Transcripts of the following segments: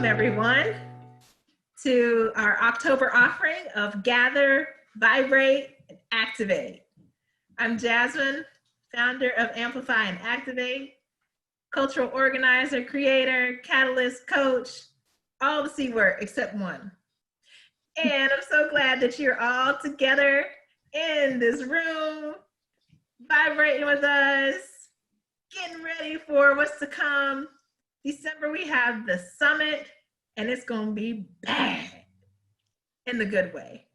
Welcome, everyone, to our October offering of Gather, Vibrate, and Activate. I'm Jasmine, founder of Amplify and Activate, cultural organizer, creator, catalyst, coach, all the C word except one. And I'm so glad that you're all together in this room, vibrating with us, getting ready for what's to come. December, we have the summit, and it's going to be bad in the good way.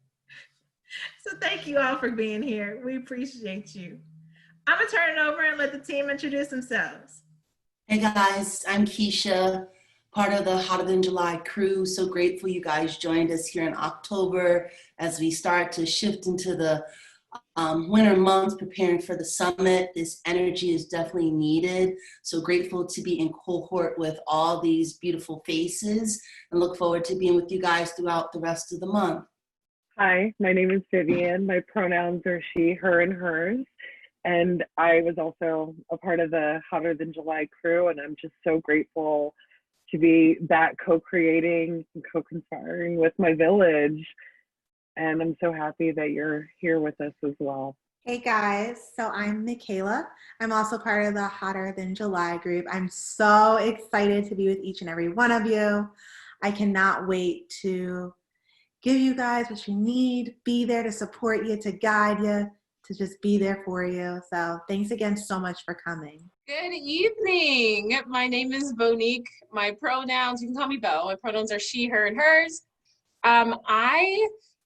So thank you all for being here. We appreciate you. I'm going to turn it over and let the team introduce themselves. Hey guys, I'm Keisha, part of the Hotter Than July crew. So grateful you guys joined us here in October as we start to shift into the winter months, preparing for the summit. This energy is definitely needed. So grateful to be in cohort with all these beautiful faces and look forward to being with you guys throughout the rest of the month. Hi, my name is Vivian. My pronouns are she, her, and hers. And I was also a part of the Hotter Than July crew, and I'm just so grateful to be back co-creating and co-conspiring with my village. And I'm so happy that you're here with us as well. Hey guys, so I'm Michaela. I'm also part of the Hotter Than July group. I'm so excited to be with each and every one of you. I cannot wait to give you guys what you need, be there to support you, to guide you, to just be there for you. So thanks again so much for coming. Good evening. My name is Bonique. My pronouns, you can call me Bo. My pronouns are she, her, and hers.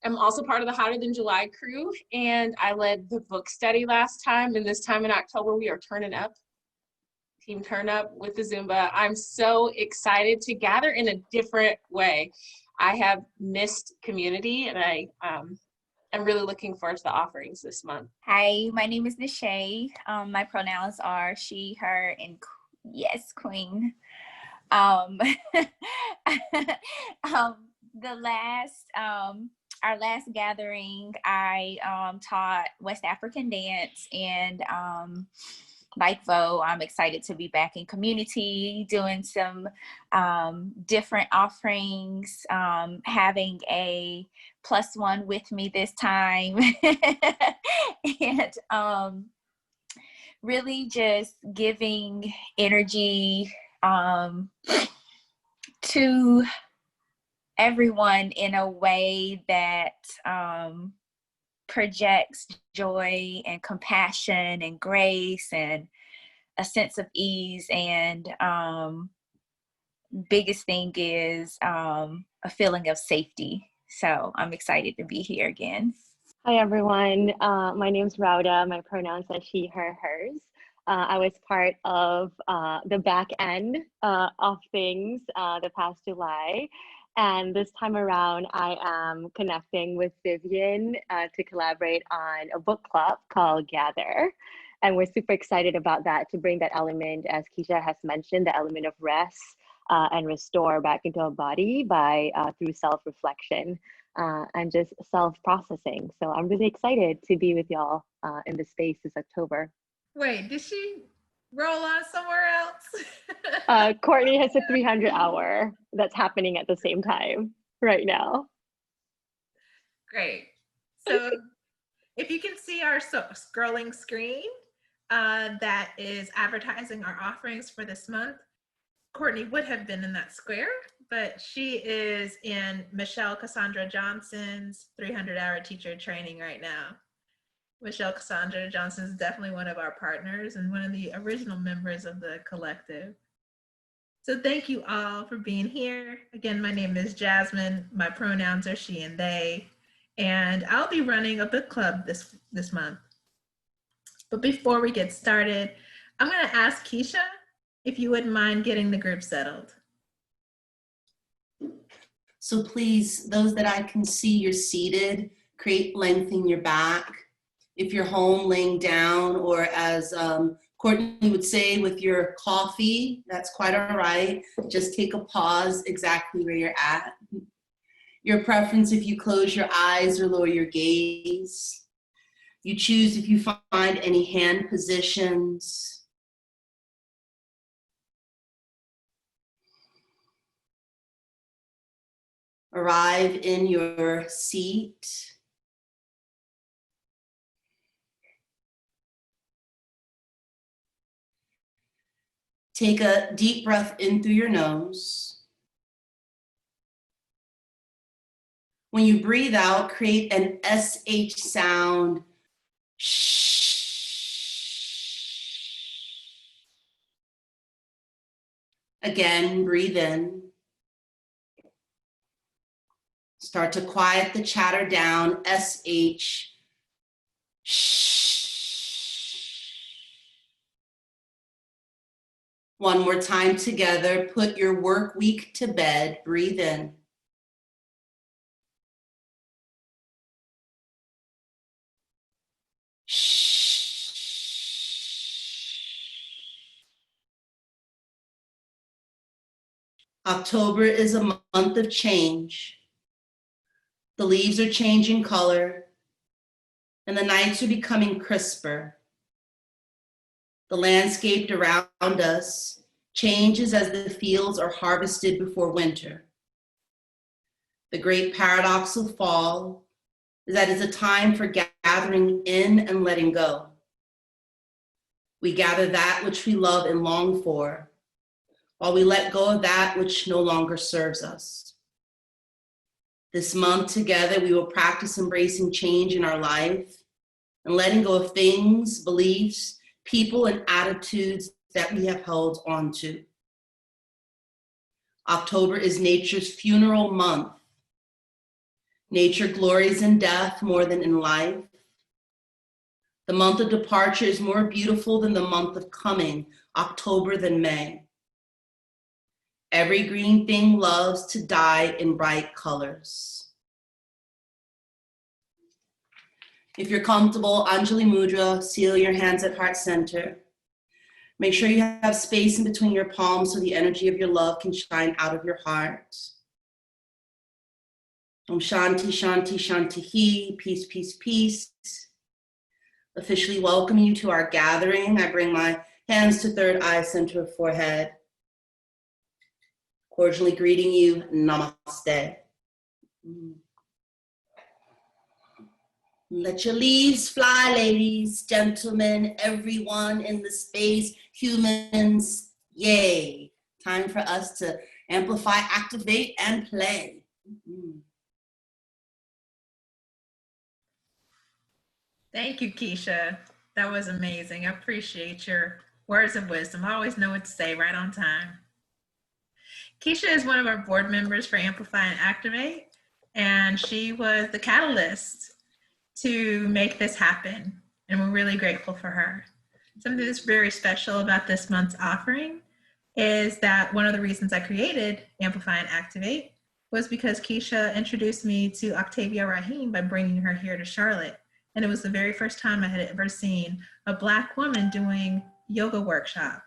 I'm also part of the Hotter Than July crew, and I led the book study last time, and this time in October we are turning up, team turn up with the Zumba. I'm so excited to gather in a different way. I have missed community, and I'm really looking forward to the offerings this month. Hi, my name is Nishay. My pronouns are she, her, and yes, queen. Our last gathering, I taught West African dance, and like Vo, I'm excited to be back in community, doing some different offerings, having a +1 with me this time, and really just giving energy to everyone in a way that projects joy and compassion and grace and a sense of ease, and biggest thing is a feeling of safety. So I'm excited to be here again. Hi everyone, my name's Rauda. My pronouns are she, her, hers. I was part of the back end of things the past July. And this time around, I am connecting with Vivian to collaborate on a book club called Gather. And we're super excited about that, to bring that element, as Keisha has mentioned, the element of rest and restore back into our body by through self-reflection and just self-processing. So I'm really excited to be with y'all in this space this October. Wait, did she roll on somewhere else? Courtney has a 300-hour that's happening at the same time right now. Great. So if you can see our scrolling screen that is advertising our offerings for this month, Courtney would have been in that square, but she is in Michelle Cassandra Johnson's 300-hour teacher training right now. Michelle Cassandra Johnson is definitely one of our partners and one of the original members of the collective. So thank you all for being here. Again, my name is Jasmine. My pronouns are she and they, and I'll be running a book club this month. But before we get started, I'm going to ask Keisha if you wouldn't mind getting the group settled. So please, those that I can see, you're seated, create length in your back. If you're home laying down, or as Courtney would say, with your coffee, that's quite all right. Just take a pause exactly where you're at. Your preference if you close your eyes or lower your gaze. You choose if you find any hand positions. Arrive in your seat. Take a deep breath in through your nose. When you breathe out, create an SH sound. Again, breathe in. Start to quiet the chatter down, SH. One more time together. Put your work week to bed. Breathe in. October is a month of change. The leaves are changing color, and the nights are becoming crisper. The landscape around us changes as the fields are harvested before winter. The great paradox of fall is that it's a time for gathering in and letting go. We gather that which we love and long for, while we let go of that which no longer serves us. This month together, we will practice embracing change in our life and letting go of things, beliefs, people, and attitudes that we have held on to. October is nature's funeral month. Nature glories in death more than in life. The month of departure is more beautiful than the month of coming, October than May. Every green thing loves to die in bright colors. If you're comfortable, Anjali Mudra, seal your hands at heart center. Make sure you have space in between your palms so the energy of your love can shine out of your heart. Om Shanti, Shanti, Shanti, peace, peace, peace. Officially welcome you to our gathering. I bring my hands to third eye, center of forehead. Cordially greeting you, namaste. Let your leaves fly, ladies, gentlemen, everyone in the space, humans, yay. Time for us to amplify, activate, and play. Thank you, Keisha. That was amazing. I appreciate your words of wisdom. I always know what to say right on time. Keisha is one of our board members for Amplify and Activate, and she was the catalyst to make this happen, and we're really grateful for her. Something that's very special about this month's offering is that one of the reasons I created Amplify and Activate was because Keisha introduced me to Octavia Rahim by bringing her here to Charlotte. And it was the very first time I had ever seen a Black woman doing yoga workshop.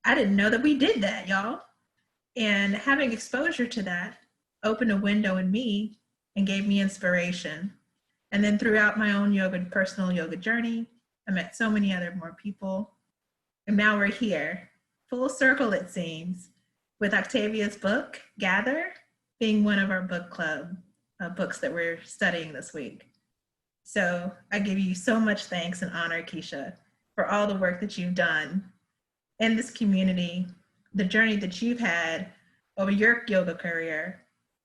I didn't know that we did that, y'all. And having exposure to that opened a window in me and gave me inspiration. And then throughout my own personal yoga journey, I met so many other more people. And now we're here, full circle it seems, with Octavia's book, Gather, being one of our book club books that we're studying this week. So I give you so much thanks and honor, Keisha, for all the work that you've done in this community, the journey that you've had over your yoga career.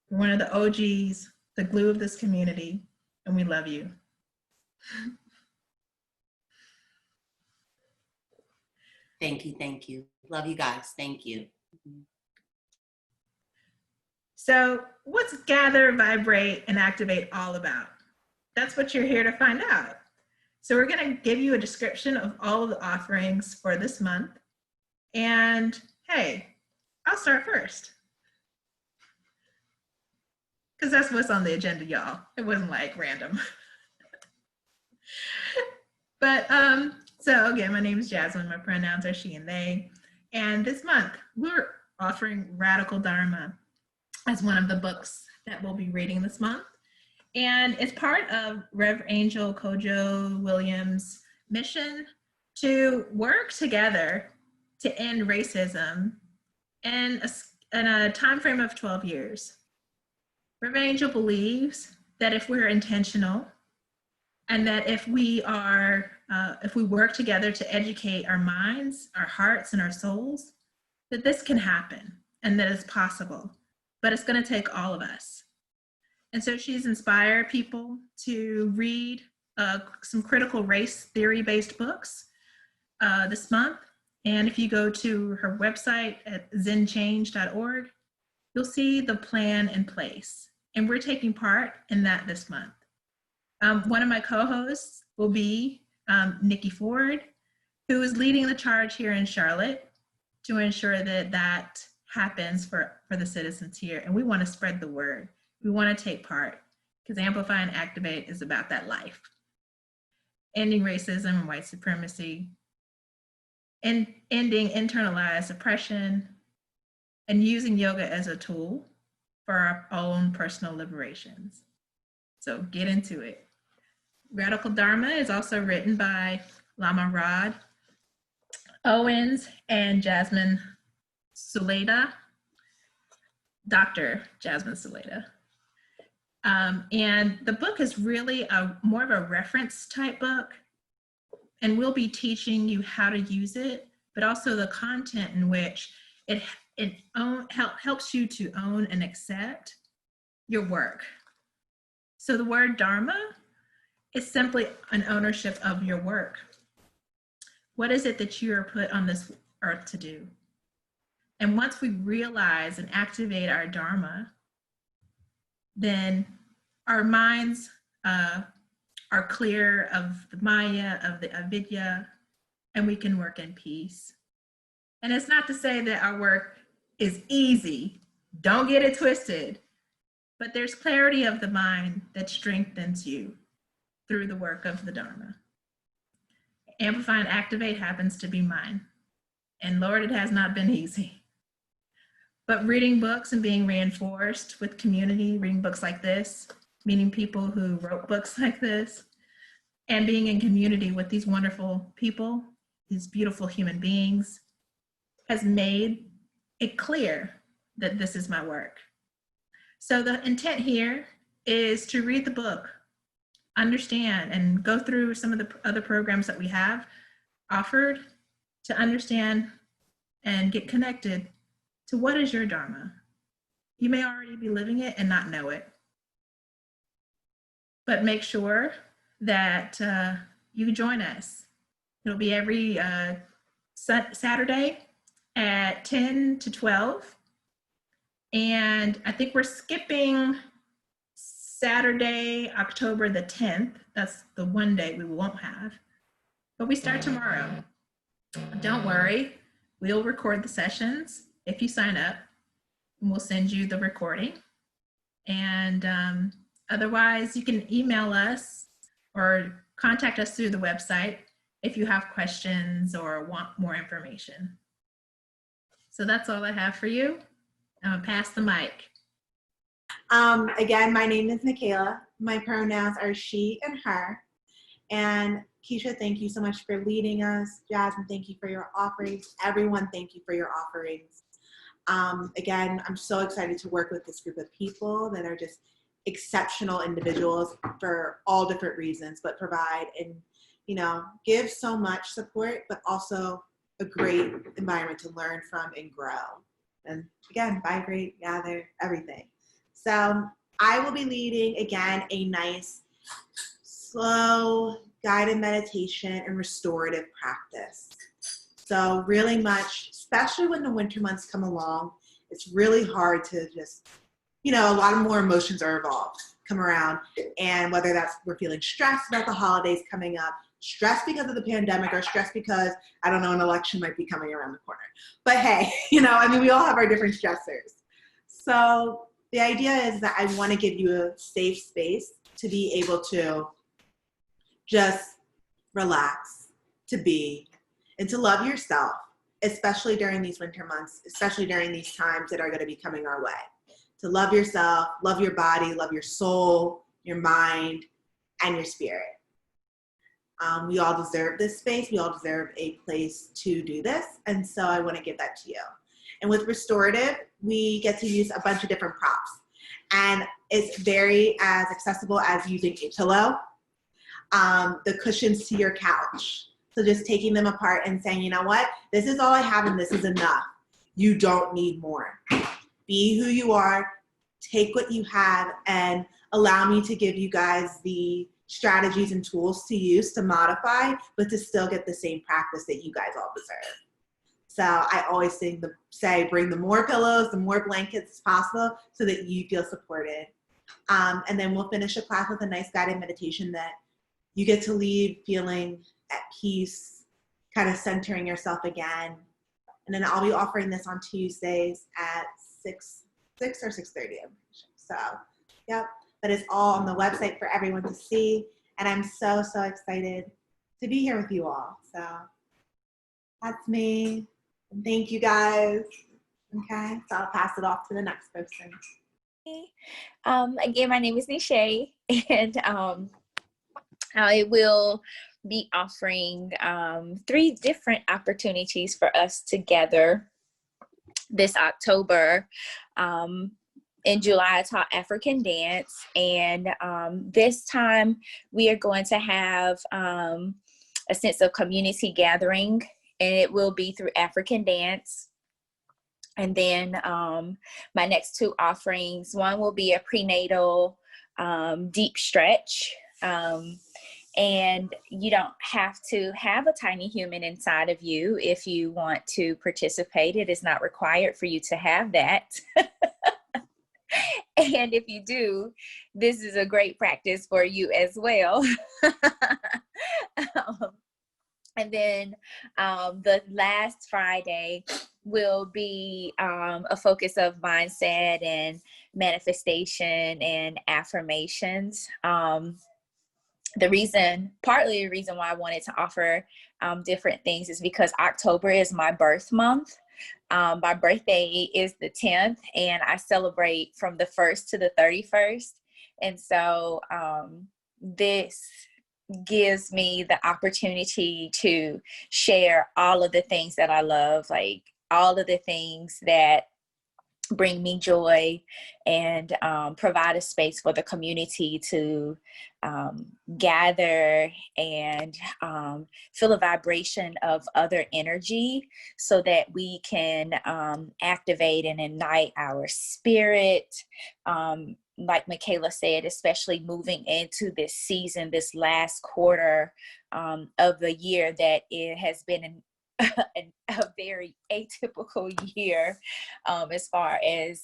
You're one of the OGs, the glue of this community, and we love you. Thank you, thank you. Love you guys, thank you. So what's Gather, Vibrate, and Activate all about? That's what you're here to find out. So we're going to give you a description of all of the offerings for this month. And hey, I'll start first, because that's what's on the agenda, y'all. It wasn't like random. But so again, my name is Jasmine. My pronouns are she and they. And this month, we're offering Radical Dharma as one of the books that we'll be reading this month. And it's part of Rev. Angel Kojo Williams' mission to work together to end racism in a time frame of 12 years. River Angel believes that if we're intentional and that if we work together to educate our minds, our hearts, and our souls, that this can happen and that it's possible, but it's going to take all of us. And so she's inspired people to read some critical race theory-based books this month. And if you go to her website at zenchange.org, you'll see the plan in place. And we're taking part in that this month. One of my co-hosts will be Nikki Ford, who is leading the charge here in Charlotte to ensure that that happens for the citizens here. And we want to spread the word. We want to take part because Amplify and Activate is about that life. Ending racism and white supremacy, and ending internalized oppression, and using yoga as a tool for our own personal liberations. So get into it. Radical Dharma is also written by Lama Rod Owens and Jasmine Suleda, Dr. Jasmine Suleda. And the book is really more of a reference type book, and we'll be teaching you how to use it, but also the content in which it helps you to own and accept your work. So the word Dharma is simply an ownership of your work. What is it that you are put on this earth to do? And once we realize and activate our Dharma, then our minds are clear of the Maya, of the avidya, and we can work in peace. And it's not to say that our work is easy. Don't get it twisted. But there's clarity of the mind that strengthens you through the work of the Dharma. Amplify and Activate happens to be mine. And Lord, it has not been easy. But reading books and being reinforced with community, reading books like this, meeting people who wrote books like this, and being in community with these wonderful people, these beautiful human beings, has made it clear that this is my work. So the intent here is to read the book, understand, and go through some of the other programs that we have offered to understand and get connected to what is your Dharma. You may already be living it and not know it. But make sure that you join us. It'll be every Saturday at 10 to 12. And I think we're skipping Saturday, October the 10th. That's the one day we won't have. But we start tomorrow. Don't worry, we'll record the sessions if you sign up, and we'll send you the recording. And otherwise, you can email us or contact us through the website if you have questions or want more information. So that's all I have for you. I'm gonna pass the mic. Again, my name is Michaela. My pronouns are she and her. And Keisha, thank you so much for leading us. Jasmine, thank you for your offerings. Everyone, thank you for your offerings. Again, I'm so excited to work with this group of people that are just exceptional individuals for all different reasons, but provide and, you know, give so much support, but also a great environment to learn from and grow. And again, vibrate, gather, everything. So I will be leading, again, a nice, slow, guided meditation and restorative practice. So really much, especially when the winter months come along, it's really hard to just, you know, a lot of more emotions are involved, come around. And whether that's we're feeling stressed about the holidays coming up, stressed because of the pandemic, or stressed because, I don't know, an election might be coming around the corner. But hey, you know, I mean, we all have our different stressors. So the idea is that I want to give you a safe space to be able to just relax, to be, and to love yourself, especially during these winter months, especially during these times that are going to be coming our way. To love yourself, love your body, love your soul, your mind, and your spirit. We all deserve this space. We all deserve a place to do this. And so I want to give that to you. And with restorative, we get to use a bunch of different props. And it's very as accessible as using a pillow. The cushions to your couch. So just taking them apart and saying, you know what, this is all I have and this is enough. You don't need more. Be who you are, take what you have, and allow me to give you guys the strategies and tools to use to modify, but to still get the same practice that you guys all deserve. So I always say bring the more pillows, the more blankets as possible so that you feel supported. And then we'll finish a class with a nice guided meditation that you get to leave feeling at peace, kind of centering yourself again. And then I'll be offering this on Tuesdays at 6 or 6:30. So, yep. But it's all on the website for everyone to see. And I'm so, so excited to be here with you all. So that's me. And thank you guys. Okay, so I'll pass it off to the next person. Again, my name is Nishay, and I will be offering 3 different opportunities for us to gather this October. In July, I taught African dance, and this time we are going to have a sense of community gathering, and it will be through African dance. And then my next 2 offerings, one will be a prenatal deep stretch. And you don't have to have a tiny human inside of you if you want to participate. It is not required for you to have that. And if you do, this is a great practice for you as well. And then the last Friday will be a focus of mindset and manifestation and affirmations. Partly the reason why I wanted to offer different things is because October is my birth month. My birthday is the 10th, and I celebrate from the 1st to the 31st. And so this gives me the opportunity to share all of the things that I love, like all of the things that bring me joy, and provide a space for the community to gather and feel a vibration of other energy so that we can activate and ignite our spirit. Like Michaela said, especially moving into this season, this last quarter of the year, that it has been a very atypical year as far as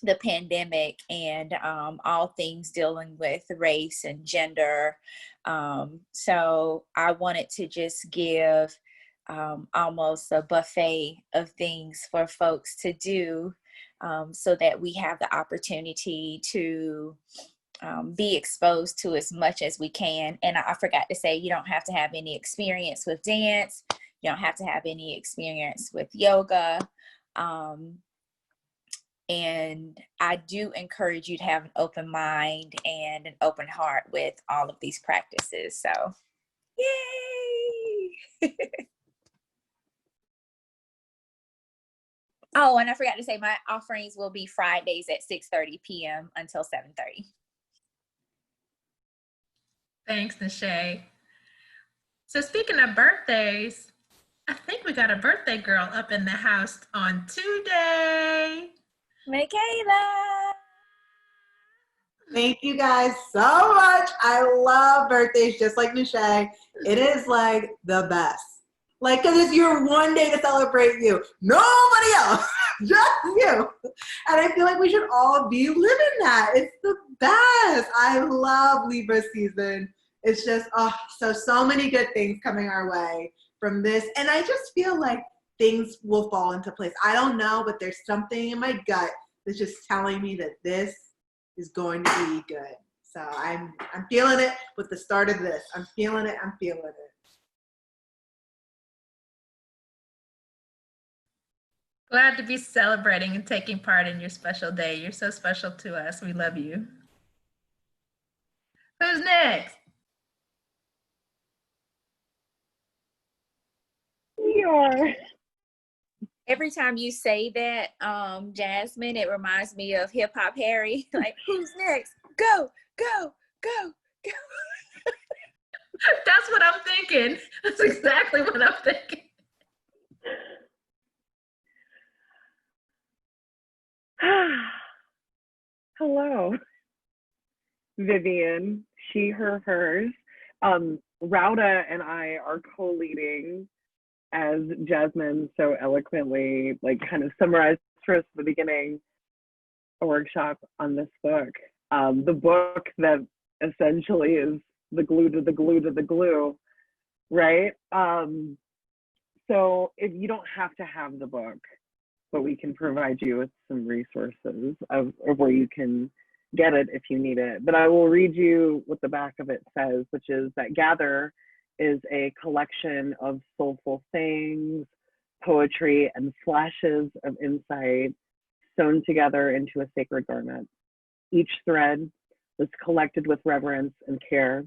the pandemic and all things dealing with race and gender. So I wanted to just give almost a buffet of things for folks to do so that we have the opportunity to be exposed to as much as we can. And I forgot to say, you don't have to have any experience with dance. You don't have to have any experience with yoga. And I do encourage you to have an open mind and an open heart with all of these practices. So, yay! Oh, and I forgot to say, my offerings will be Fridays at 6:30 p.m. until 7:30. Thanks, Nishay. So speaking of birthdays, I think we got a birthday girl up in the house on today. Michaela! Thank you guys so much. I love birthdays just like Nishay. It is like the best. Like, because it's your one day to celebrate you. Nobody else. Just you. And I feel like we should all be living that. It's the best. I love Libra season. It's just, so many good things coming our way from this. And I just feel like things will fall into place. I don't know, but there's something in my gut that's just telling me that this is going to be good. So I'm feeling it with the start of this. I'm feeling it. Glad to be celebrating and taking part in your special day. You're so special to us. We love you. Who's next? You're Every time you say that, Jasmine, it reminds me of Hip Hop Harry. Like, who's next? Go, go, go, go. That's what I'm thinking. That's exactly what I'm thinking. Hello, Vivian, she, her, hers. Rauda and I are co-leading, as Jasmine so eloquently kind of summarized for us at the beginning, a workshop on this book. The book that essentially is the glue to the glue to the glue, right? So if you don't have to have the book, but we can provide you with some resources of where you can get it if you need it. But I will read you what the back of it says, which is that Gather is a collection of soulful sayings, poetry, and flashes of insight sewn together into a sacred garment. Each thread was collected with reverence and care.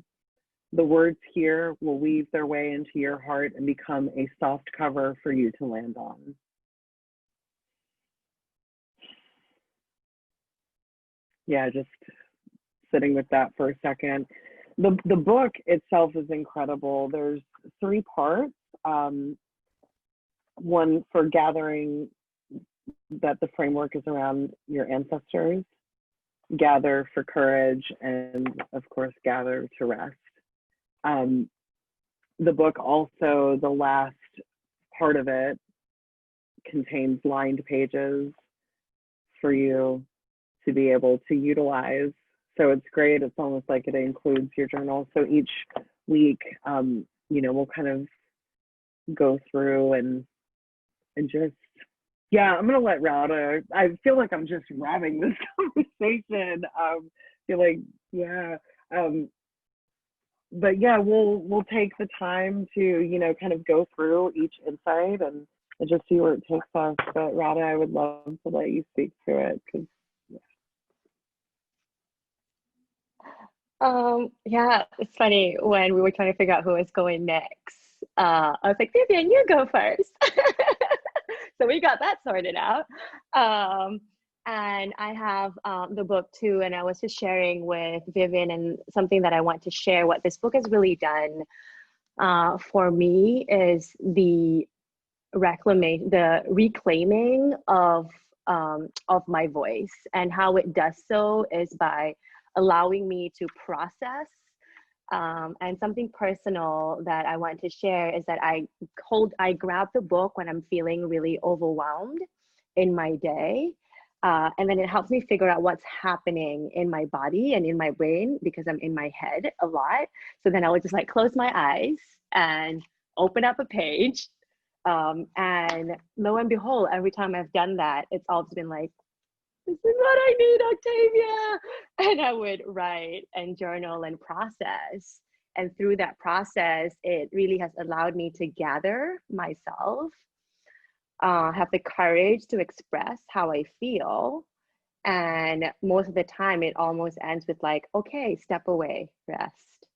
The words here will weave their way into your heart and become a soft cover for you to land on. Yeah, just sitting with that for a second. The book itself is incredible. There's 3 parts. One for gathering, that the framework is around your ancestors, Gather for courage, and of course, Gather to rest. The book also, the last part of it, contains lined pages for you to be able to utilize. So it's great. It's almost like it includes your journal. So each week, we'll kind of go through and just, yeah, I'm gonna let Rauda. I feel like I'm just wrapping this conversation. I feel like, yeah. But yeah, we'll take the time to, kind of go through each insight and just see where it takes us. But Rauda, I would love to let you speak to it, because yeah, it's funny when we were trying to figure out who was going next. I was like, Vivian, you go first. So we got that sorted out. And I have the book too, and I was just sharing with Vivian, and something that I want to share, what this book has really done for me is the reclaiming of my voice. And how it does so is by allowing me to process. And something personal that I want to share is that I grab the book when I'm feeling really overwhelmed in my day. And then it helps me figure out what's happening in my body and in my brain, because I'm in my head a lot. So then I would just close my eyes and open up a page. And lo and behold, every time I've done that, it's always been like, this is what I need, Octavia. And I would write and journal and process. And through that process, it really has allowed me to gather myself, have the courage to express how I feel. And most of the time, it almost ends with okay, step away, rest.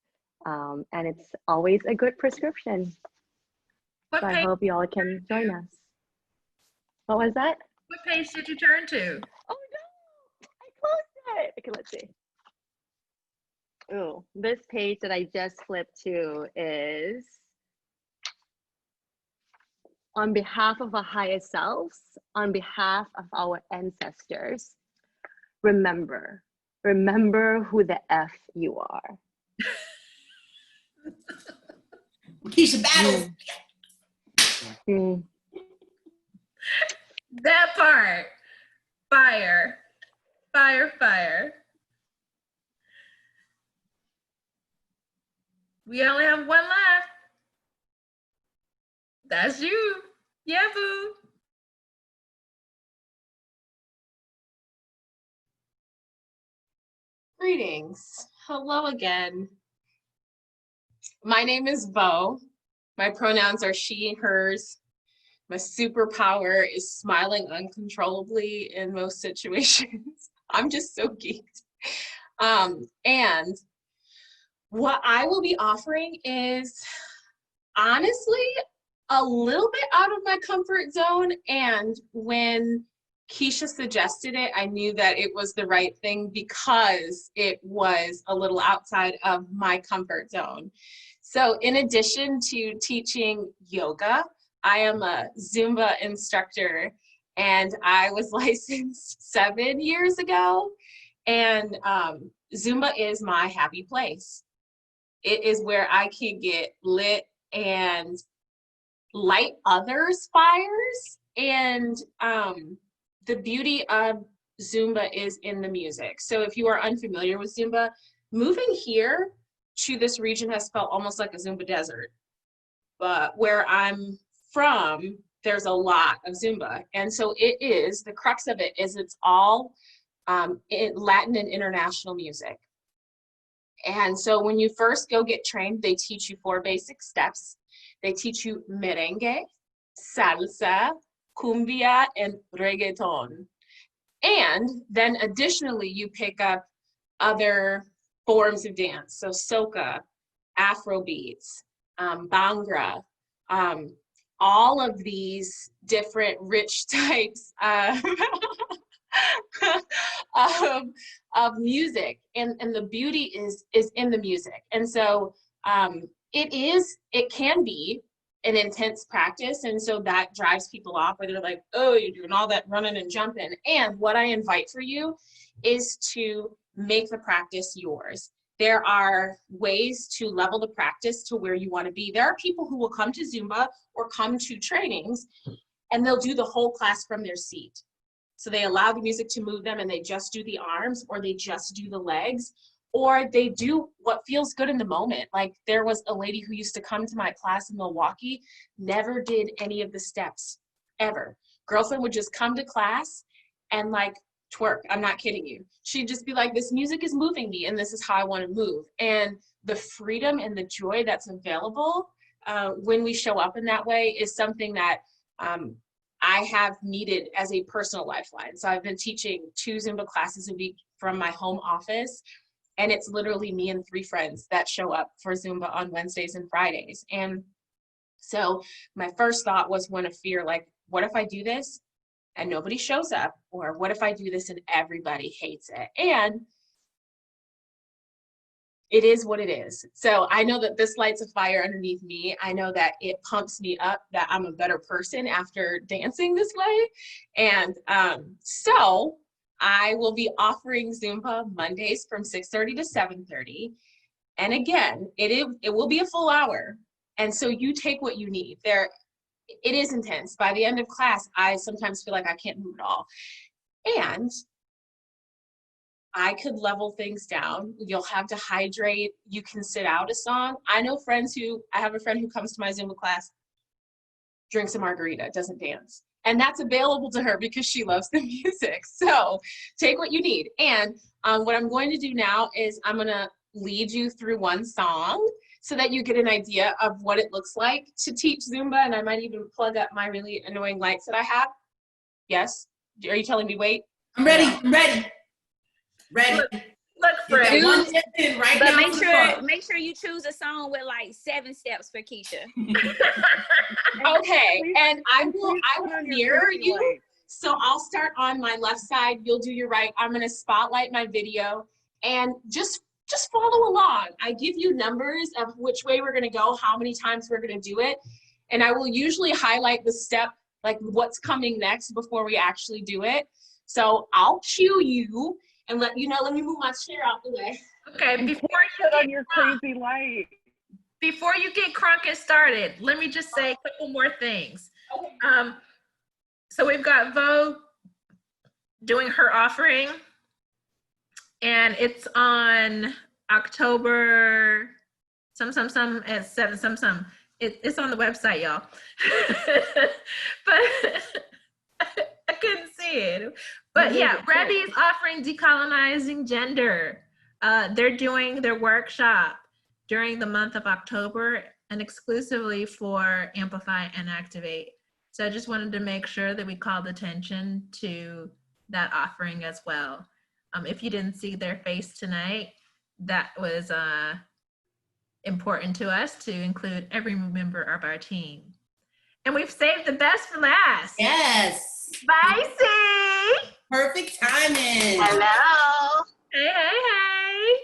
And it's always a good prescription. What So I page, hope you all can join us. What was that? what page did you turn to? Oh no, I closed it. Okay, let's see. Oh, this page that I just flipped to is on behalf of our higher selves, on behalf of our ancestors. Remember who the F you are. Keisha Battle. Mm. That part. Fire. Fire, fire. We only have one left. That's you. Yeah, boo. Greetings. Hello again. My name is Bo. My pronouns are she and hers. My superpower is smiling uncontrollably in most situations. I'm just so geeked. And what I will be offering is, honestly, a little bit out of my comfort zone. And when Keisha suggested it, I knew that it was the right thing because it was a little outside of my comfort zone. So in addition to teaching yoga, I am a Zumba instructor, and I was licensed 7 years ago. And Zumba is my happy place. It is where I can get lit and light others' fires. And the beauty of Zumba is in the music. So if you are unfamiliar with Zumba, moving here to this region has felt almost like a Zumba desert. But where I'm from, there's a lot of Zumba. And so it is, the crux of it is it's all in Latin and international music. And so when you first go get trained, they teach you 4 basic steps. They teach you merengue, salsa, cumbia, and reggaeton. And then additionally, you pick up other forms of dance. So soca, Afro beats, Bhangra, all of these different rich types of music, and the beauty is in the music. And so it can be an intense practice, and so that drives people off, where they're like, oh, you're doing all that running and jumping. And what I invite for you is to make the practice yours. There are ways to level the practice to where you want to be. There are people who will come to Zumba or come to trainings, and they'll do the whole class from their seat. So they allow the music to move them, and they just do the arms, or they just do the legs, or they do what feels good in the moment. Like there was a lady who used to come to my class in Milwaukee, never did any of the steps, ever. Girlfriend would just come to class and like twerk. I'm not kidding you. She'd just be like, this music is moving me, and this is how I want to move. And the freedom and the joy that's available when we show up in that way is something that I have needed as a personal lifeline. So I've been teaching 2 Zumba classes a week from my home office, and it's literally me and 3 friends that show up for Zumba on Wednesdays and Fridays. And so my first thought was one of fear, like, what if I do this and nobody shows up? Or what if I do this and everybody hates it? And it is what it is. So I know that this lights a fire underneath me. I know that it pumps me up, that I'm a better person after dancing this way. And so I will be offering Zumba Mondays from 6:30 to 7:30. And again, it will be a full hour. And so you take what you need. It is intense. By the end of class, I sometimes feel like I can't move at all. And I could level things down. You'll have to hydrate. You can sit out a song. I have a friend who comes to my Zumba class, drinks a margarita, doesn't dance. And that's available to her because she loves the music. So take what you need. And what I'm going to do now is I'm going to lead you through one song so that you get an idea of what it looks like to teach Zumba. And I might even plug up my really annoying lights that I have. Yes? Are you telling me wait? I'm ready. I'm ready. Ready. Look, Fred. One step in right But now. make sure you choose a song with like 7 steps for Keisha. Okay, and I will put on your mirror crazy you. lights. So I'll start on my left side. You'll do your right. I'm gonna spotlight my video, and just follow along. I give you numbers of which way we're gonna go, how many times we're gonna do it, and I will usually highlight the step, like what's coming next before we actually do it. So I'll cue you and let you know. Let me move my chair out the way. Okay, Put on your crazy light. before you get crunk and started, let me just say a couple more things. Okay. So we've got Vo doing her offering, and it's on October some at 7 some. It's on the website, y'all. But I couldn't see it. But yeah, Rebbe is offering Decolonizing Gender. They're doing their workshop during the month of October and exclusively for Amplify and Activate. So I just wanted to make sure that we called attention to that offering as well. If you didn't see their face tonight, that was important to us to include every member of our team. And we've saved the best for last. Yes. Spicy. Perfect timing. Hello. Hey, hey, hey.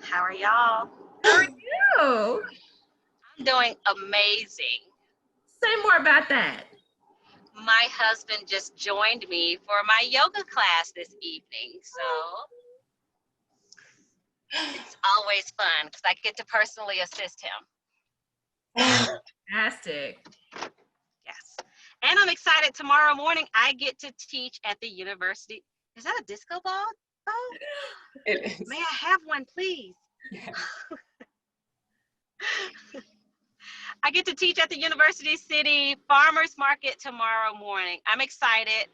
How are y'all? How are you? I'm doing amazing. Say more about that. My husband just joined me for my yoga class this evening. So it's always fun because I get to personally assist him. Fantastic. Yes. And I'm excited. Tomorrow morning, I get to teach at the university. Is that a disco ball? Oh, It is. may I have one, please? Yeah. I get to teach at the University City Farmers Market tomorrow morning. I'm excited.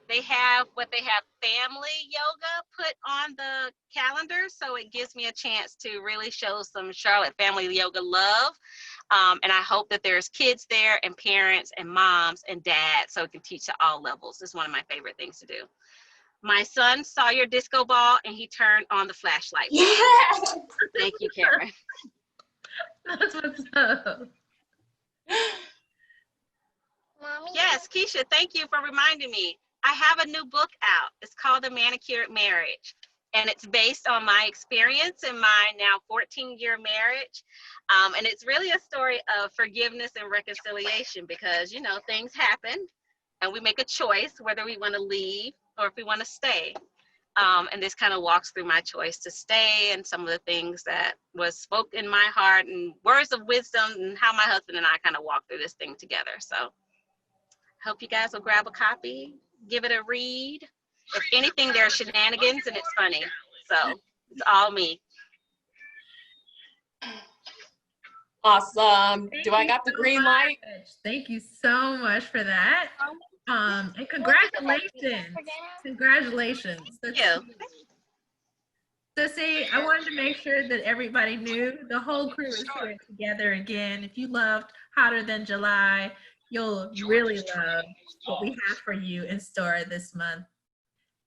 They have family yoga put on the calendar, so it gives me a chance to really show some Charlotte family yoga love. And I hope that there's kids there and parents and moms and dads, so it can teach to all levels. It's one of my favorite things to do. My son saw your disco ball and he turned on the flashlight. Yes. Thank you, Karen. That's what's up. Yes, Keisha, thank you for reminding me. I have a new book out. It's called The Manicured Marriage, and it's based on my experience in my now 14-year marriage. And it's really a story of forgiveness and reconciliation because, you know, things happen and we make a choice whether we want to leave or if we want to stay. And this kind of walks through my choice to stay and some of the things that was spoke in my heart and words of wisdom and how my husband and I kind of walk through this thing together. So hope you guys will grab a copy, give it a read. If anything, there are shenanigans and it's funny. So it's all me. Awesome. Do I got the green light? Thank you so much for that. And congratulations. Congratulations. Thank you. So see, I wanted to make sure that everybody knew the whole crew is here together again. If you loved Hotter Than July, you'll really love what we have for you in store this month.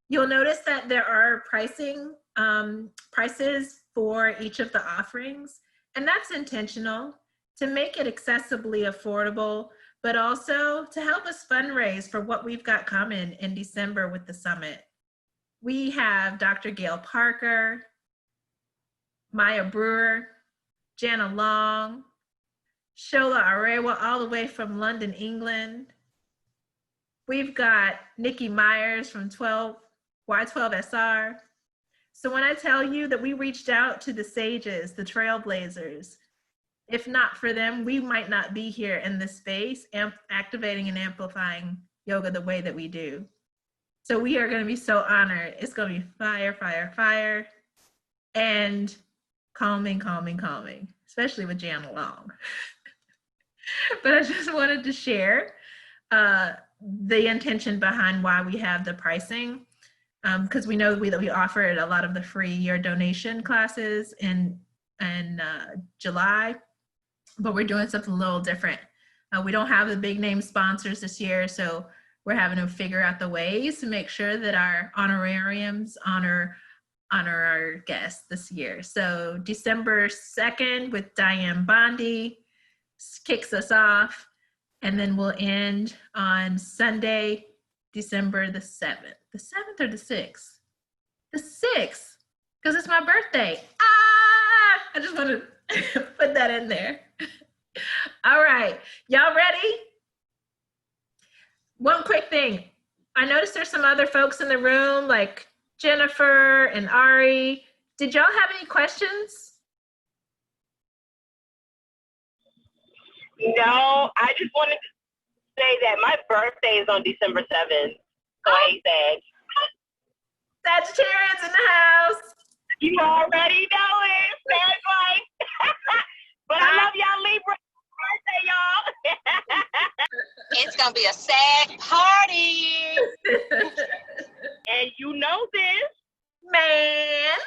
You'll notice that there are prices for each of the offerings, and that's intentional to make it accessibly affordable, but also to help us fundraise for what we've got coming in December with the summit. We have Dr. Gail Parker, Maya Brewer, Jana Long, Shola Arewa all the way from London, England. We've got Nikki Myers from Y12SR. So when I tell you that we reached out to the sages, the trailblazers, if not for them, we might not be here in this space, activating and amplifying yoga the way that we do. So we are going to be so honored. It's going to be fire, fire, fire, and calming, calming, calming, especially with Jana Long. But I just wanted to share the intention behind why we have the pricing, because we know that we offered a lot of the free year donation classes in July, but we're doing something a little different. We don't have the big name sponsors this year, so we're having to figure out the ways to make sure that our honorariums honor our guests this year. So December 2nd with Diane Bondi kicks us off, and then we'll end on Sunday, December the 7th. The 7th or the 6th? The 6th, because it's my birthday. I just want to put that in there. All right, y'all ready? One quick thing. I noticed there's some other folks in the room, like Jennifer and Ari. Did y'all have any questions? No, I just wanted to say that my birthday is on December 7th. So I said, Sagittarians in the house. you already know it. That's like, but I love y'all Libra. Birthday, y'all. It's going to be a sad party. And you know this. Man.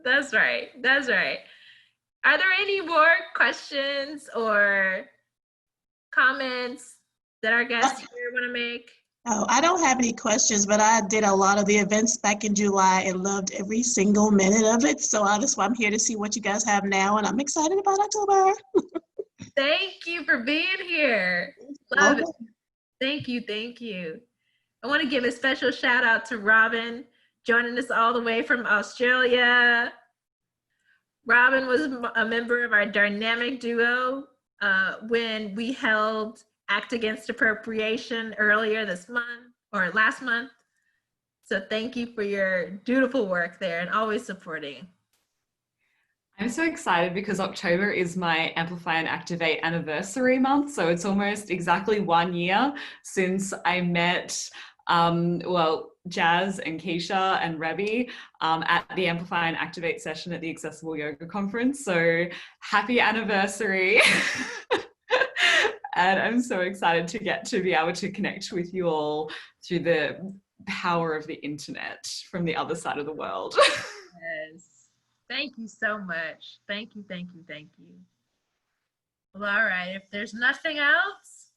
That's right. That's right. Are there any more questions or comments that our guests here want to make? Oh, I don't have any questions, but I did a lot of the events back in July and loved every single minute of it. So that's why I'm here to see what you guys have now, and I'm excited about October. Thank you for being here. Love it. Thank you. Thank you. I want to give a special shout out to Robin, joining us all the way from Australia. Robin was a member of our dynamic duo when we held Act Against Appropriation earlier this month or last month. So thank you for your dutiful work there and always supporting. I'm so excited because October is my Amplify and Activate anniversary month. So it's almost exactly 1 year since I met, Jazz and Keisha and Rebby at the Amplify and Activate session at the Accessible Yoga Conference. So happy anniversary. And I'm so excited to get to be able to connect with you all through the power of the internet from the other side of the world. Yes. Thank you so much. Thank you, thank you, thank you. Well, all right. If there's nothing else,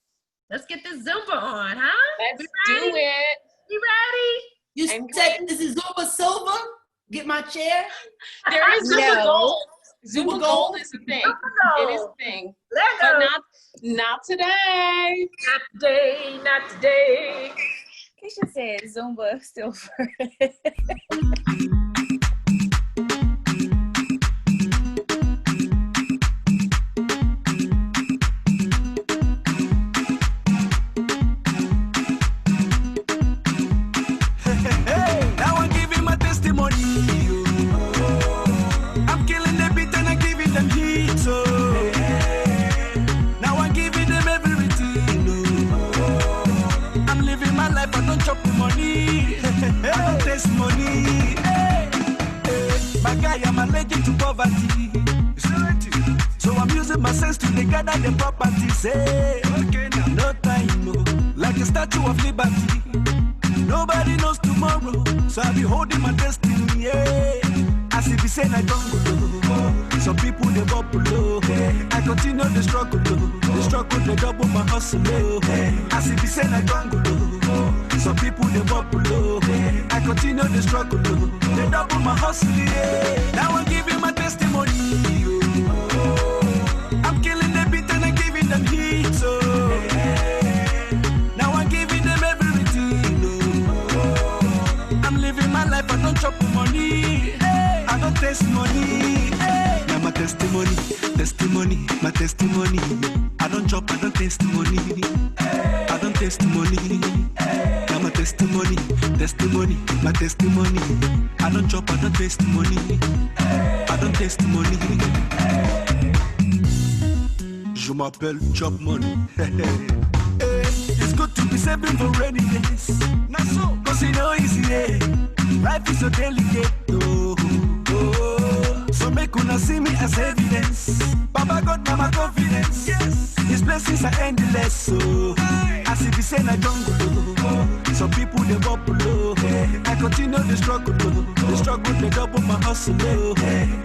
let's get this Zumba on, huh? Let's do it. You ready? You said this is Zumba Silver? Get my chair? There is Zumba No. Gold. Zumba Zumba Gold Gold? is a thing. Zumba It is Gold. a thing. Let But go. not today. Not today, not today. Keisha said Zumba Silver. Now I'm giving my testimony. I'm killing the beat and I'm giving them heat. So now I'm giving them everything. I'm living my life, I don't chop the money. I don't taste money. My guy, I'm allergic to poverty. So I'm using my sense to gather the properties. Okay, now no time, no. Like a statue of liberty. Nobody knows tomorrow, so I'll be holding my destiny, yeah. As if you say I don't go, some people they bubble low. I continue the struggle, they double my hustle, as if you say I don't go, some people they bubble low. I continue the struggle, they double my hustle, yeah. Now I'm giving my testimony, I'm killing the beat and I'm giving them heat, so now I'm giving them everything. I'm living my life, I don't chop money. I don't taste money. Now my testimony, testimony, my testimony. I don't chop, I don't taste money. I don't taste money. Now my testimony, testimony, my testimony. I don't chop, I don't taste money. I don't taste money. Je m'appelle Chop Money. It's good to be saving for rainy days. Not so, cause you know easy, yeah. Life is so delicate, oh, oh. So make una see me as evidence. Baba got my confidence. Yes, His blessings are endless, so as if He say I don't go. Some people they bubble low. I continue the struggle, they double my hustle,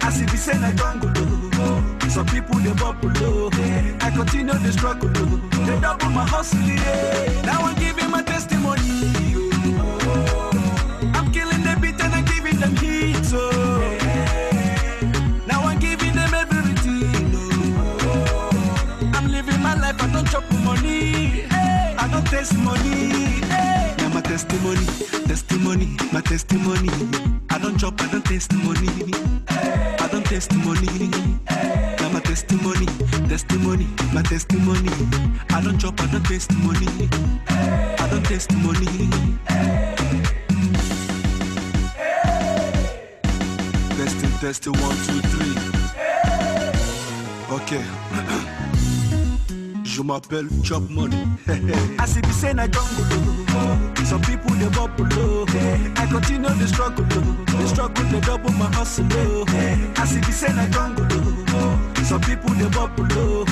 as if He say I don't go. Some people they bubble low. I continue the struggle, they double my hustle, yeah. Now I'm giving my testimony. I'm killing the beat and I'm giving them heat, so now I'm giving them everything. I'm living my life, I don't chop money. I don't taste money. Now my testimony, testimony, my testimony. I don't chop, I don't taste money. I don't taste money. Now my testimony, testimony, my testimony. I don't chop, I don't taste money. I don't taste money. Testing 1, 2, 3. Ok. Je m'appelle Chop Money. As if you say I don't go. Some people they bubble low. I continue the struggle, they double my hustle. As if you say I don't go. Some people they bubble low.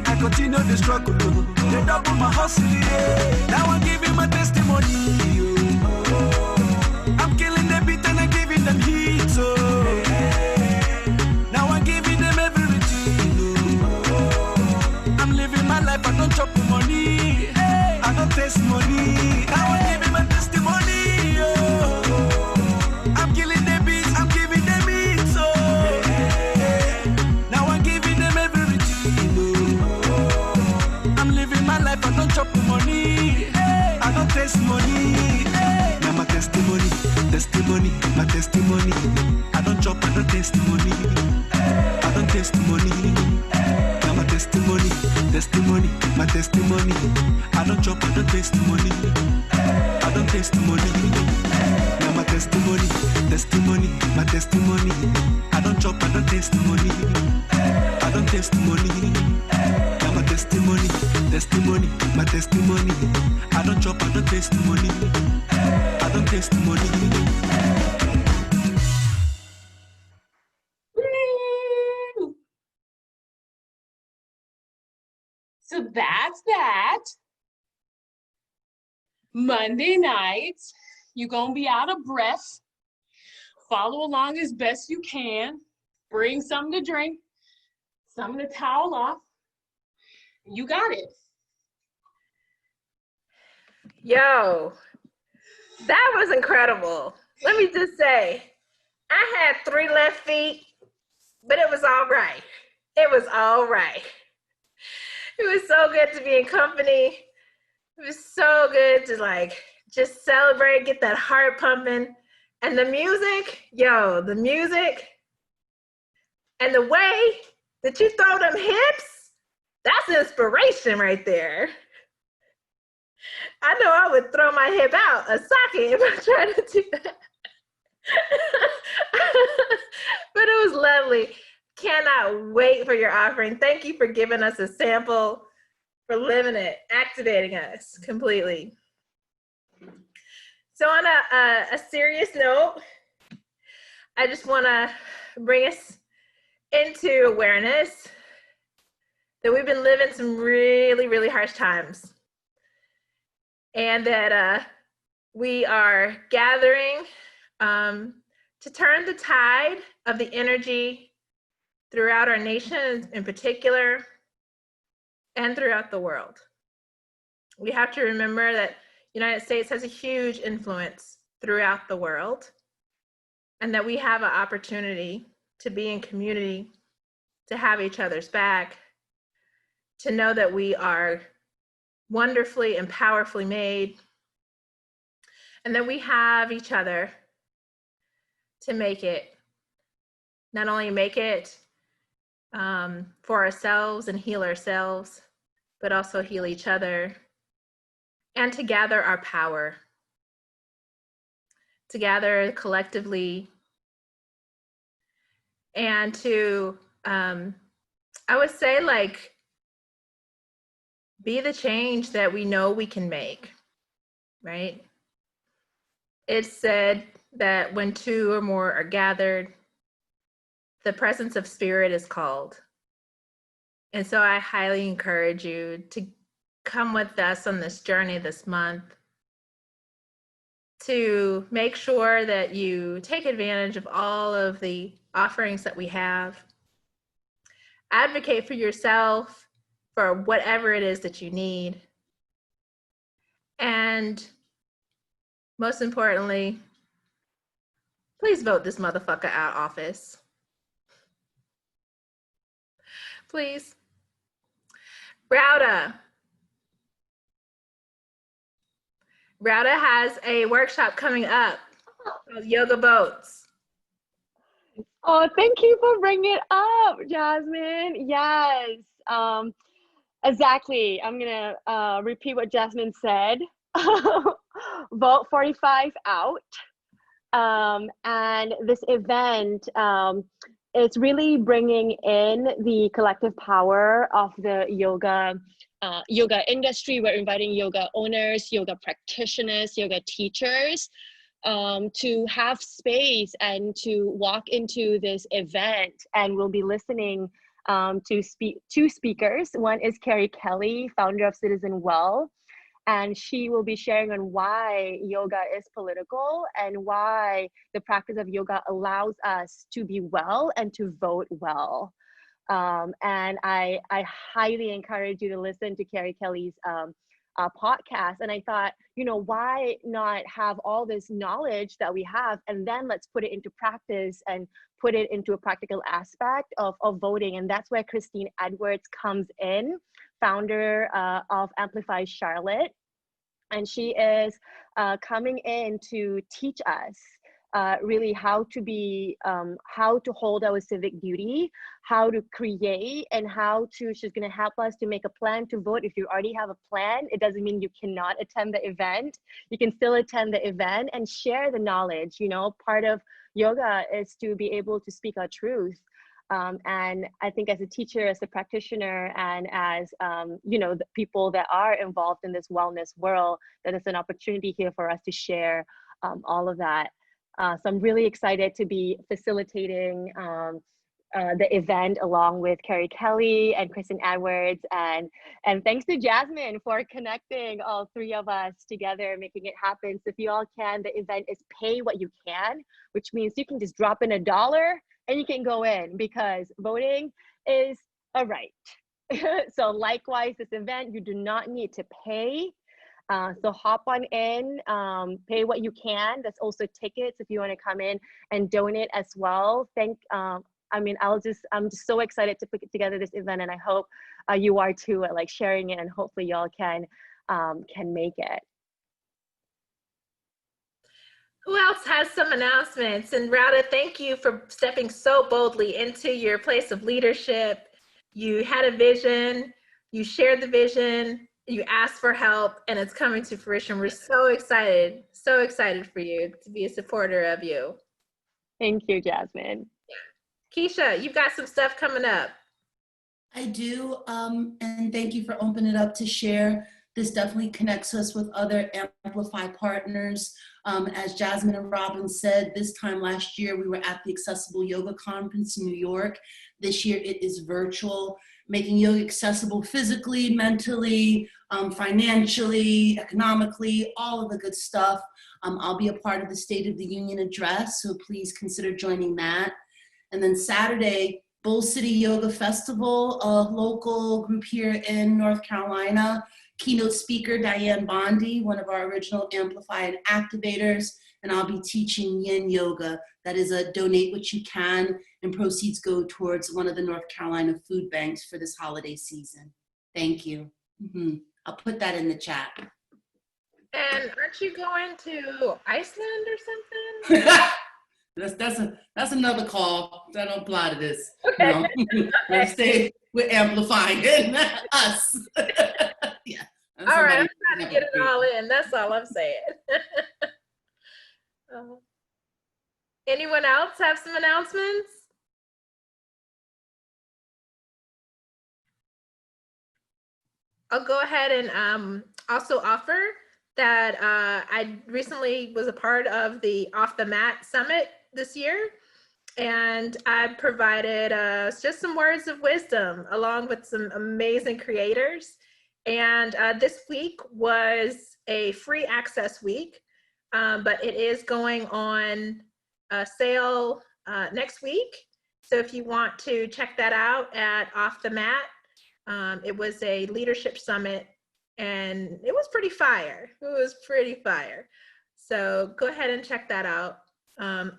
I continue the struggle, they double my hustle. Now I'm giving my testimony. I'm killing the beat and I'm giving them heat. So now I'm giving them everything. I'm living my life, I don't chop money. I don't taste money. Now I'm testimony, my testimony. I don't chop, I don't taste money. I don't taste money. Now my testimony, testimony, my testimony. I don't chop, I don't taste money. I don't taste money. Now my testimony, testimony, my testimony. I don't chop, I don't taste money. I don't taste money. Woo! So that's that. Monday nights, you're going to be out of breath. Follow along as best you can. Bring something to drink, something to towel off. You got it. Yo, that was incredible. Let me just say, I had 3 left feet, but it was all right. It was all right. It was so good to be in company. It was so good to like just celebrate, get that heart pumping. And the music, yo, the music and the way that you throw them hips, that's inspiration right there. I know I would throw my hip out a socket if I tried to do that. But it was lovely. Cannot wait for your offering. Thank you for giving us a sample, for living it, activating us completely. So on a serious note, I just want to bring us into awareness that we've been living some really, really harsh times. And that we are gathering to turn the tide of the energy throughout our nation in particular and throughout the world. We have to remember that the United States has a huge influence throughout the world and that we have an opportunity to be in community, to have each other's back, to know that we are wonderfully and powerfully made, and that we have each other to make it, not only make it for ourselves and heal ourselves, but also heal each other, and to gather our power, to gather collectively, and to, I would say, like, be the change that we know we can make, right? It's said that when 2 or more are gathered, the presence of spirit is called. And so I highly encourage you to come with us on this journey this month to make sure that you take advantage of all of the offerings that we have. Advocate for yourself, for whatever it is that you need. And most importantly, please vote this motherfucker out of office. Please. Rauda has a workshop coming up called Yoga Boats. Oh, thank you for bringing it up, Jasmine. Yes, exactly. I'm gonna repeat what Jasmine said. Vote 45 out. And this event is really bringing in the collective power of the yoga industry. We're inviting yoga owners, yoga practitioners, yoga teachers to have space and to walk into this event. And we'll be listening to two speakers. One is Carrie Kelly, founder of Citizen Well, and she will be sharing on why yoga is political and why the practice of yoga allows us to be well and to vote well. And I highly encourage you to listen to Carrie Kelly's podcast. And I thought, why not have all this knowledge that we have, and then let's put it into practice and put it into a practical aspect of voting. And that's where Christine Edwards comes in, founder of Amplify Charlotte. And she is coming in to teach us really how to hold our civic duty, how to create, and she's going to help us to make a plan to vote. If you already have a plan, it doesn't mean you cannot attend the event. You can still attend the event and share the knowledge. You know, part of yoga is to be able to speak our truth. And I think as a teacher, as a practitioner, and as, you know, the people that are involved in this wellness world, that is an opportunity here for us to share all of that. So I'm really excited to be facilitating the event along with Carrie Kelly and Kristen Edwards. And thanks to Jasmine for connecting all three of us together, making it happen. So if you all can, the event is pay what you can, which means you can just drop in $1 and you can go in, because voting is a right. So likewise, this event, you do not need to pay. So hop on in, pay what you can. There's also tickets if you want to come in and donate as well. I mean, I'm just so excited to put together this event, and I hope you are too, like sharing it, and hopefully y'all can make it. Who else has some announcements? And Rhoda, thank you for stepping so boldly into your place of leadership. You had a vision, you shared the vision, you asked for help, and it's coming to fruition. We're so excited for you, to be a supporter of you. Thank you, Jasmine. Keisha, you've got some stuff coming up. I do, and thank you for opening it up to share. This definitely connects us with other Amplify partners. As Jasmine and Robin said, this time last year, we were at the Accessible Yoga Conference in New York. This year, it is virtual, making yoga accessible physically, mentally, financially, economically, all of the good stuff. I'll be a part of the State of the Union address, so please consider joining that. And then Saturday, Bull City Yoga Festival, a local group here in North Carolina. Keynote speaker, Diane Bondi, one of our original Amplify and Activators, and I'll be teaching Yin Yoga. That is a donate what you can, and proceeds go towards one of the North Carolina food banks for this holiday season. Thank you. I'll put that in the chat. And aren't you going to Iceland or something? That's another call. That don't apply to this. Okay. No. Let's stay with amplifying us. Yeah. All right, I'm trying to get it all in. That's all I'm saying. Anyone else have some announcements? I'll go ahead and also offer that I recently was a part of the Off the Mat Summit this year, and I provided just some words of wisdom along with some amazing creators. And this week was a free access week, but it is going on sale next week. So if you want to check that out at Off the Mat, it was a leadership summit, and it was pretty fire. It was pretty fire. So go ahead and check that out.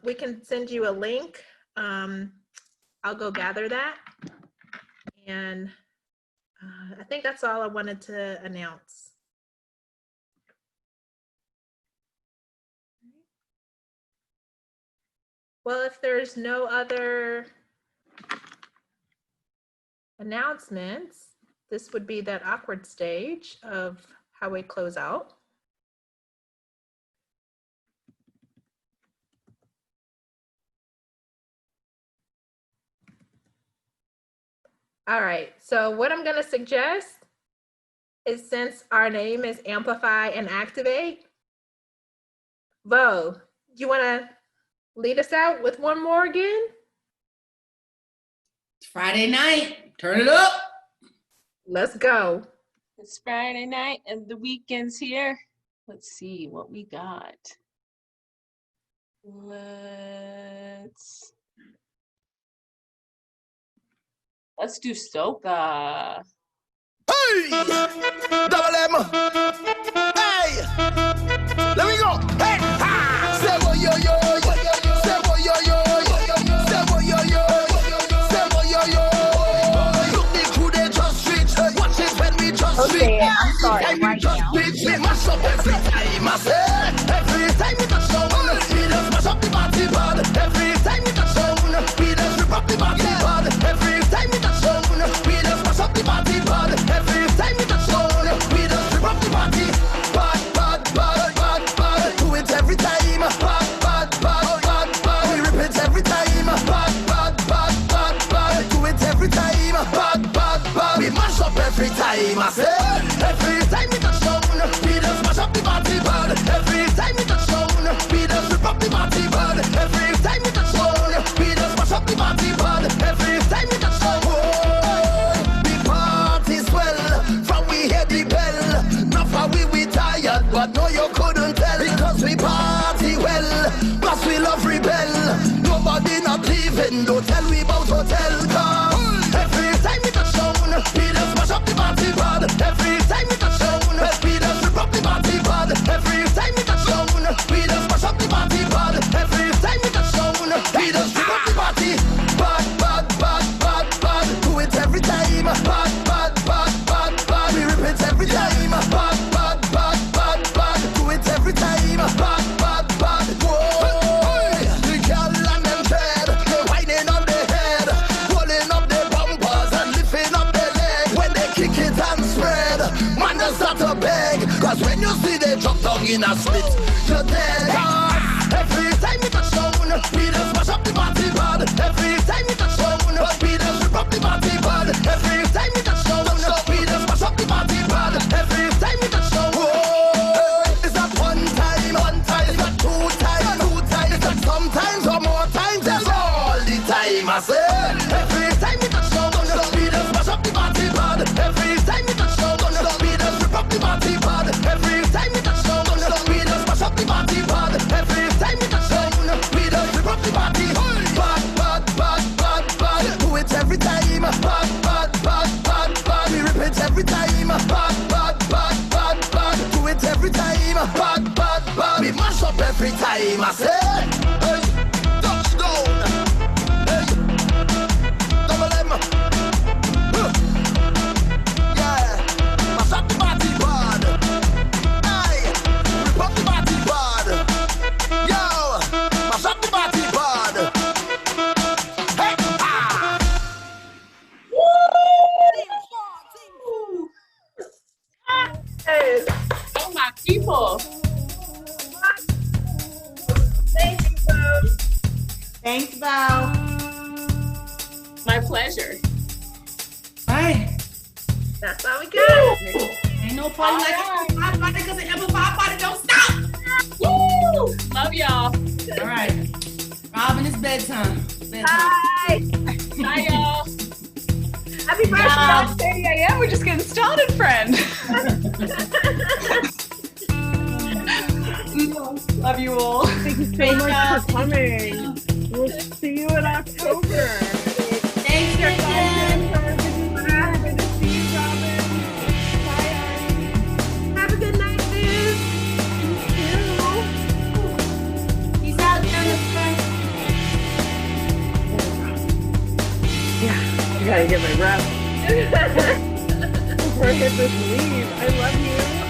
We can send you a link. I'll go gather that. And I think that's all I wanted to announce. Well, if there's no other announcements, this would be that awkward stage of how we close out. All right, so what I'm gonna suggest is, since our name is Amplify and Activate, Vo, you wanna lead us out with one more again? It's Friday night, turn it up. Let's go. It's Friday night and the weekend's here. Let's see what we got. Let's do soca. Hey! Double M! Hey! Let me go! Hey! Ha! Say what yo yo! Say what yo yo! Say what yo yo! Say what yo yo! Look me through the just streets. Watch it when we just street. Okay, I'm sorry right now. We mash up every time I say. Every time we touch down, we just mash up the bottom. time. I say, every time we touch down, we just smash up the party bird. Every time we touch down, we just rip up the party bird. Every time we touch down, we just smash up the party bird. Every time we touch down, the party swell. From we hear the bell, not for we tired, but no you couldn't tell because we party well. Plus we love rebel. Nobody not leaving. Don't tell we about hotel car. Every time we touch down, we just smash up the party bird. Every time we touch down, we just rip up the party bird. Every time we touch down, we just smash up the party bird. Every time we touch down, we just rip up the party. Bad, bad, bad, bad, bad. Do it every time. Bad, bad, bad, bad, bad. We rip it every time. Bad, bad, bad, bad, bad. Do it every time. Bad, bad, bad. Whoa. The girl and them tread, they whining on their head, rolling up their bumpers and lifting up their leg. When they kick it and spread, man they start to beg. Cause when you see they drop down in a split, you're dead. Every time we touch down, we just smash up the party bird. Every time we touch down, we just rip up the party bird. Every time we touch down, we just smash up the party bird. Every time we touch down, is that one time? Is that two times? Is that sometimes or more times? That's all the time. I say, every time we touch down, we just smash up the party bird. Every time we touch down, we just rip up the party bird. Every time we touch down, we just smash up the party bird. Every time we touch down, we just rip up the party. Bad, bad, bad, bad, bad. Do it every time. Bad, bad, bad, bad, bad. We rip it every time. Bad, bad, bad, bad, bad. Do it every time. Bad, bad, bad. We mash up every time. I say, hey, touchdown. Hey, double M. Yeah, mash up the party bad. Hey, rip up the party bad. Yo, mash up the party bad. Hey, ah. Oh my people. Thanks, Val. My pleasure. Right. That's all we got. Ain't no party like Amplify party because the Amplify party don't stop. Woo! Love y'all. All right. Robin, it's bedtime. Bye. Bye, y'all. Happy birthday. It's 8:30 a.m. We're just getting started, friend. Love you all. Thank you so much for coming. We'll see you in October. Thanks, Kristen. Good to see you, Robin. Bye, Have a good night, Liz. Peace out, Jennifer. Yeah, I gotta get my rep. Before I hit this leave. I love you.